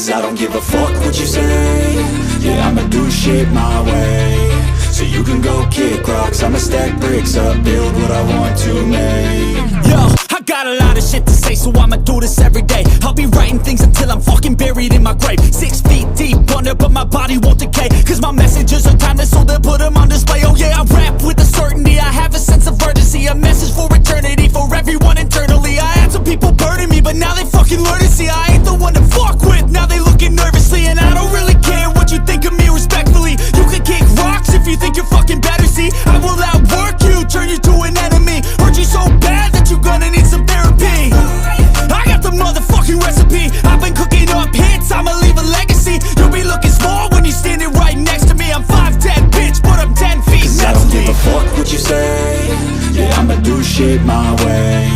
Cause I don't give a fuck what you say. Yeah, I'ma do shit my way. So you can go kick rocks, I'ma stack bricks up, build what I want to make. Yo, I got a lot of shit to say, so I'ma do this every day. I'll be writing things until I'm fucking buried in my grave. 6 feet deep under, but my body won't decay. Cause my messages are timeless, so they'll put them on display. Oh yeah, I rap with a certainty, I have a sense of urgency. A message for eternity, for everyone internally. I had some people burning me, but now they fucking learn to see I ain't the one to fuck with, now they looking nervously. And I don't really care what you think of me, respectfully. You can kick rocks if you think you're fucking better, see. I will outwork you, turn you to an enemy. Hurt you so bad that you're gonna need some therapy. I got the motherfucking recipe. I've been cooking up hits, I'ma leave a legacy. You'll be looking small when you're standing right next to me. I'm 5'10", bitch, but I'm 10 feet. Cause I don't give a fuck what you say. Yeah, I'ma do shit my way.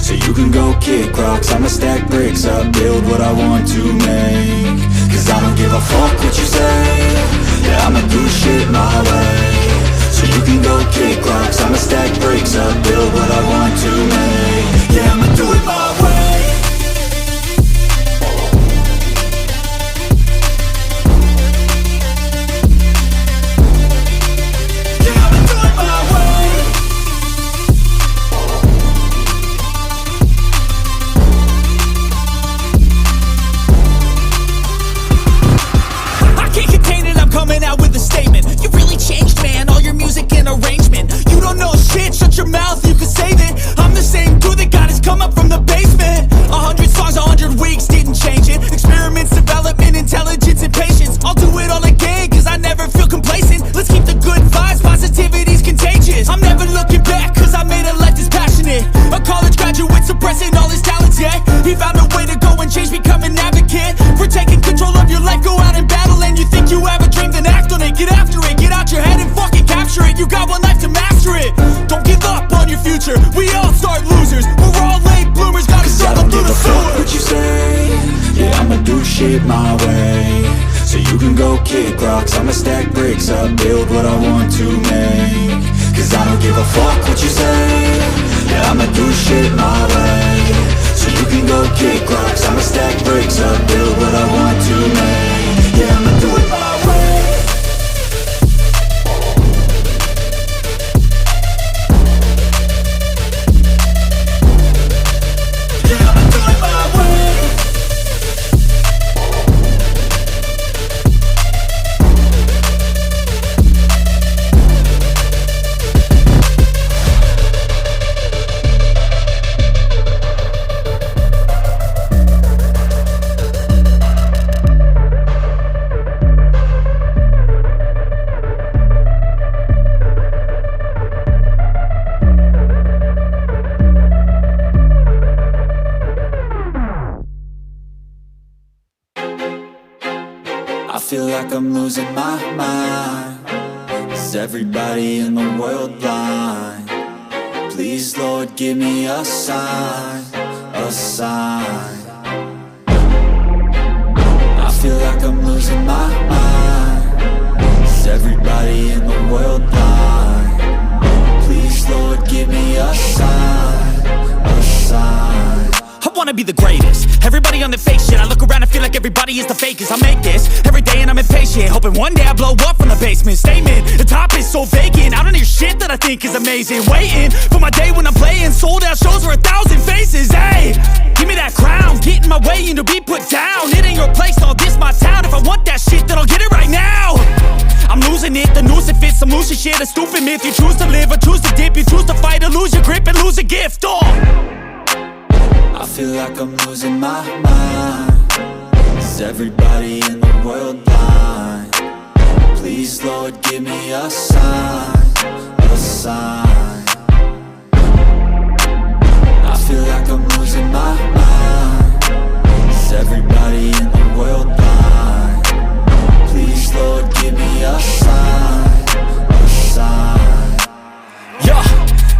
So you can go kick rocks, I'ma stack bricks up, build what I want to make. Cause I don't give a fuck what you say. Yeah, I'ma do shit my way. So you can go kick rocks, I'ma stack bricks up, build what I want to make. Yeah, I'ma do it my way. Coming out with a statement. You really changed, man, all your music and arrangement. You don't know shit, shut your mouth, you can save it. I'm the same dude that got his come up from the basement. 100 songs, 100 weeks, didn't change it. Experiments, development, intelligence, and patience. I'll do it all again, cause I never feel complacent. Let's keep the good vibes, positivity's contagious. I'm never looking back, cause I made a life that's passionate. A college graduate suppressing all his talents, yeah. He found a way to go and change, become an advocate. For taking control of your life, go out and battle. And you think you have a dream, then act on it. Get after it, get out your head and fucking capture it. You got one life to master it. Don't give up on your future, we all start losers. We're all late bloomers, gotta struggle through the sewer. What you say? Yeah, I'ma do shit my way. So you can go kick rocks, I'ma stack bricks up, build what I want to make. Cause I don't give a fuck what you say. Yeah, I'ma do shit my way. So you can go kick rocks, I'ma stack bricks up, build what I want to make. Yeah, I'ma do it my way. I feel like I'm losing my mind. Is everybody in the world blind? Please, Lord, give me a sign, a sign. I feel like I'm losing my mind. Is everybody in the world blind? Please, Lord, give me a sign, a sign. I wanna be the greatest. Everybody on the fake shit. I look around and feel like everybody is the fakest. I make this every day and I'm impatient, hoping one day I blow up from the basement. Statement, the top is so vacant. I don't hear shit that I think is amazing. Waiting for my day when I'm playing sold out shows for 1,000 faces. Hey, give me that crown, get in my way and to be put down. It ain't your place, all this my town. If I want that shit, then I'll get it right now. I'm losing it, the noose it fits. Some loose shit, a stupid myth. You choose to live or choose to dip. You choose to fight or lose your grip and lose a gift. I feel like I'm losing my mind. Is everybody in the world blind? Please, Lord, give me a sign, a sign. I feel like I'm losing my mind. Is everybody in the world blind? Please, Lord, give me a sign, a sign. Yeah.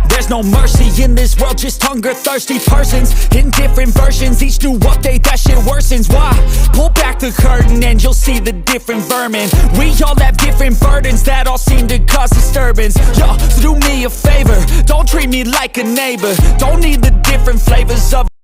There's no mercy in this world, just hunger-thirsty persons in different versions. Each new update, that shit worsens. Why? Pull back the curtain and you'll see the different vermin. We all have different burdens that all seem to cause disturbance. Yo, so do me a favor, don't treat me like a neighbor. Don't need the different flavors of